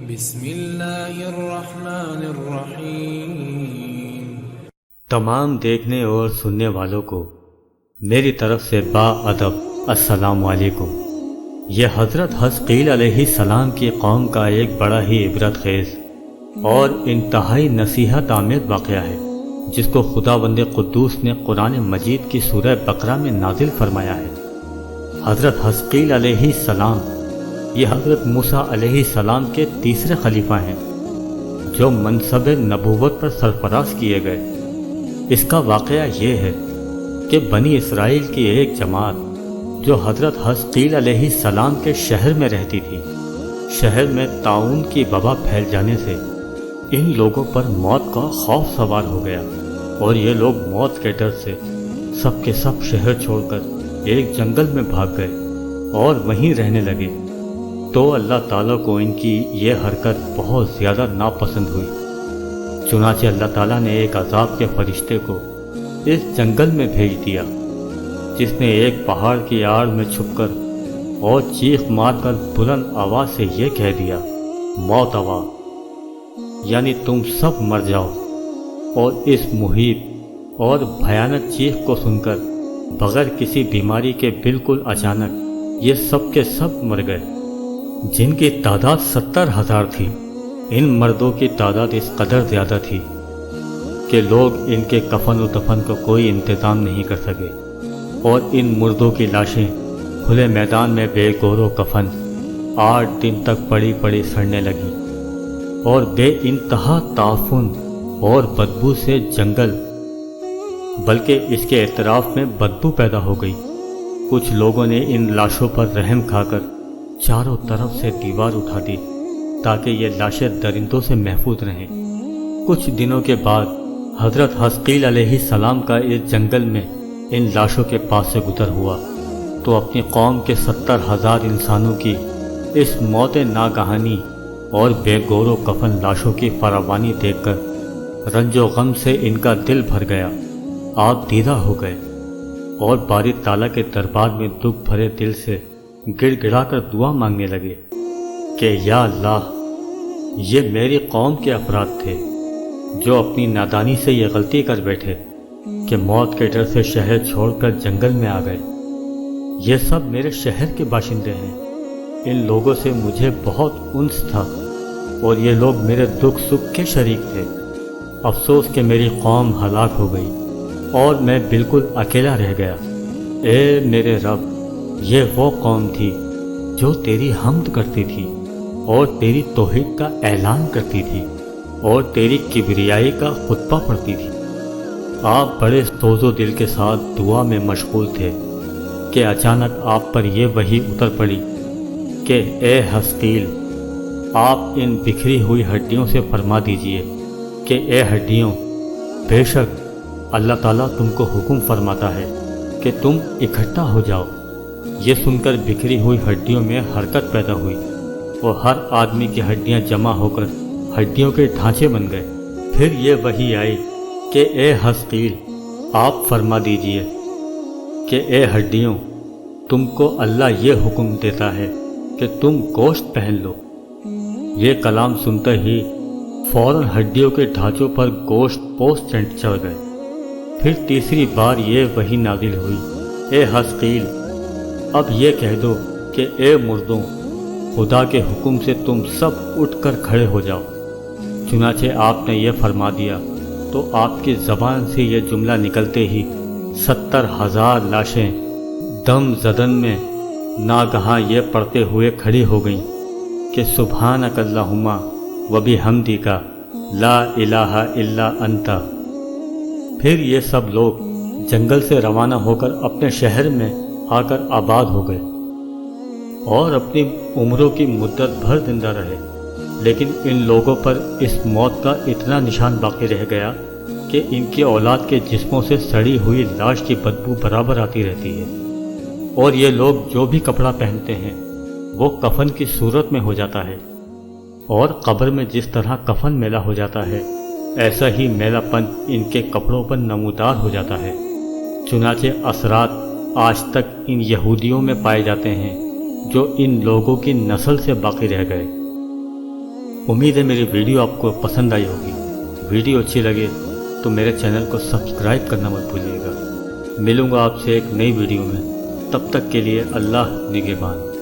بسم اللہ الرحمن الرحیم۔ تمام دیکھنے اور سننے والوں کو میری طرف سے با ادب السلام علیکم۔ یہ حضرت حزقیل علیہ السلام کی قوم کا ایک بڑا ہی عبرت خیز اور انتہائی نصیحت آمیز واقعہ ہے، جس کو خداوند قدوس نے قرآن مجید کی سورہ بقرہ میں نازل فرمایا ہے۔ حضرت حزقیل علیہ السلام یہ حضرت موسیٰ علیہ السلام کے تیسرے خلیفہ ہیں جو منصب نبوت پر سرفراز کیے گئے۔ اس کا واقعہ یہ ہے کہ بنی اسرائیل کی ایک جماعت جو حضرت حزقیل علیہ السلام کے شہر میں رہتی تھی، شہر میں طاعون کی وبا پھیل جانے سے ان لوگوں پر موت کا خوف سوار ہو گیا، اور یہ لوگ موت کے ڈر سے سب کے سب شہر چھوڑ کر ایک جنگل میں بھاگ گئے اور وہیں رہنے لگے۔ تو اللہ تعالیٰ کو ان کی یہ حرکت بہت زیادہ ناپسند ہوئی، چنانچہ اللہ تعالیٰ نے ایک عذاب کے فرشتے کو اس جنگل میں بھیج دیا، جس نے ایک پہاڑ کی آڑ میں چھپ کر اور چیخ مار کر بلند آواز سے یہ کہہ دیا، موت آوا، یعنی تم سب مر جاؤ۔ اور اس محیط اور بھیانک چیخ کو سن کر بغیر کسی بیماری کے بالکل اچانک یہ سب کے سب مر گئے، جن کی تعداد 70,000 تھی۔ ان مردوں کی تعداد اس قدر زیادہ تھی کہ لوگ ان کے کفن و دفن کا کوئی انتظام نہیں کر سکے، اور ان مردوں کی لاشیں کھلے میدان میں بے گور و کفن 8 دن تک پڑی پڑی سڑنے لگیں، اور بے انتہا تعفن اور بدبو سے جنگل بلکہ اس کے اطراف میں بدبو پیدا ہو گئی۔ کچھ لوگوں نے ان لاشوں پر رحم کھا کر چاروں طرف سے دیوار اٹھا دی تاکہ یہ لاشیں درندوں سے محفوظ رہیں۔ کچھ دنوں کے بعد حضرت حزقیل علیہ السلام کا اس جنگل میں ان لاشوں کے پاس سے گزر ہوا، تو اپنی قوم کے 70,000 انسانوں کی اس موت ناگہانی اور بے گور و کفن لاشوں کی فراوانی دیکھ کر رنج و غم سے ان کا دل بھر گیا، آپ دیدہ ہو گئے، اور باری تعالیٰ کے دربار میں دکھ بھرے دل سے گڑ گڑا کر دعا مانگنے لگے کہ یا اللہ، یہ میری قوم کے افراد تھے جو اپنی نادانی سے یہ غلطی کر بیٹھے کہ موت کے ڈر سے شہر چھوڑ کر جنگل میں آ گئے۔ یہ سب میرے شہر کے باشندے ہیں، ان لوگوں سے مجھے بہت انس تھا، اور یہ لوگ میرے دکھ سکھ کے شریک تھے۔ افسوس کہ میری قوم ہلاک ہو گئی اور میں بالکل اکیلا رہ گیا۔ اے میرے رب، یہ وہ قوم تھی جو تیری حمد کرتی تھی اور تیری توحید کا اعلان کرتی تھی اور تیری کبریائی کا خطبہ پڑھتی تھی۔ آپ بڑے سوز و دل کے ساتھ دعا میں مشغول تھے کہ اچانک آپ پر یہ وحی اتر پڑی کہ اے حزقیل، آپ ان بکھری ہوئی ہڈیوں سے فرما دیجئے کہ اے ہڈیوں، بے شک اللہ تعالیٰ تم کو حکم فرماتا ہے کہ تم اکٹھا ہو جاؤ۔ یہ سن کر بکھری ہوئی ہڈیوں میں حرکت پیدا ہوئی، اور ہر آدمی کی ہڈیاں جمع ہو کر ہڈیوں کے ڈھانچے بن گئے۔ پھر یہ وحی آئی کہ اے حزقیل، آپ فرما دیجئے کہ اے ہڈیوں، تم کو اللہ یہ حکم دیتا ہے کہ تم گوشت پہن لو۔ یہ کلام سنتے ہی فوراً ہڈیوں کے ڈھانچوں پر گوشت پوست چڑھ گئے۔ پھر تیسری بار یہ وحی نازل ہوئی، اے حزقیل، اب یہ کہہ دو کہ اے مردوں، خدا کے حکم سے تم سب اٹھ کر کھڑے ہو جاؤ۔ چنانچہ آپ نے یہ فرما دیا، تو آپ کی زبان سے یہ جملہ نکلتے ہی 70,000 لاشیں دم زدن میں ناگہاں یہ پڑھتے ہوئے کھڑی ہو گئیں کہ سبحانک اللہم و بحمدک لا الہ الا انت۔ پھر یہ سب لوگ جنگل سے روانہ ہو کر اپنے شہر میں آ کر آباد ہو گئے اور اپنی عمروں کی مدت بھر زندہ رہے، لیکن ان لوگوں پر اس موت کا اتنا نشان باقی رہ گیا کہ ان کی اولاد کے جسموں سے سڑی ہوئی لاش کی بدبو برابر آتی رہتی ہے، اور یہ لوگ جو بھی کپڑا پہنتے ہیں وہ کفن کی صورت میں ہو جاتا ہے، اور قبر میں جس طرح کفن میلا ہو جاتا ہے ایسا ہی میلا پن ان کے کپڑوں پر نمودار ہو جاتا ہے۔ چنانچہ اثرات آج تک ان یہودیوں میں پائے جاتے ہیں جو ان لوگوں کی نسل سے باقی رہ گئے۔ امید ہے میری ویڈیو آپ کو پسند آئی ہوگی۔ ویڈیو اچھی لگے تو میرے چینل کو سبسکرائب کرنا مت بھولیے گا۔ ملوں گا آپ سے ایک نئی ویڈیو میں، تب تک کے لیے اللہ نگہبان۔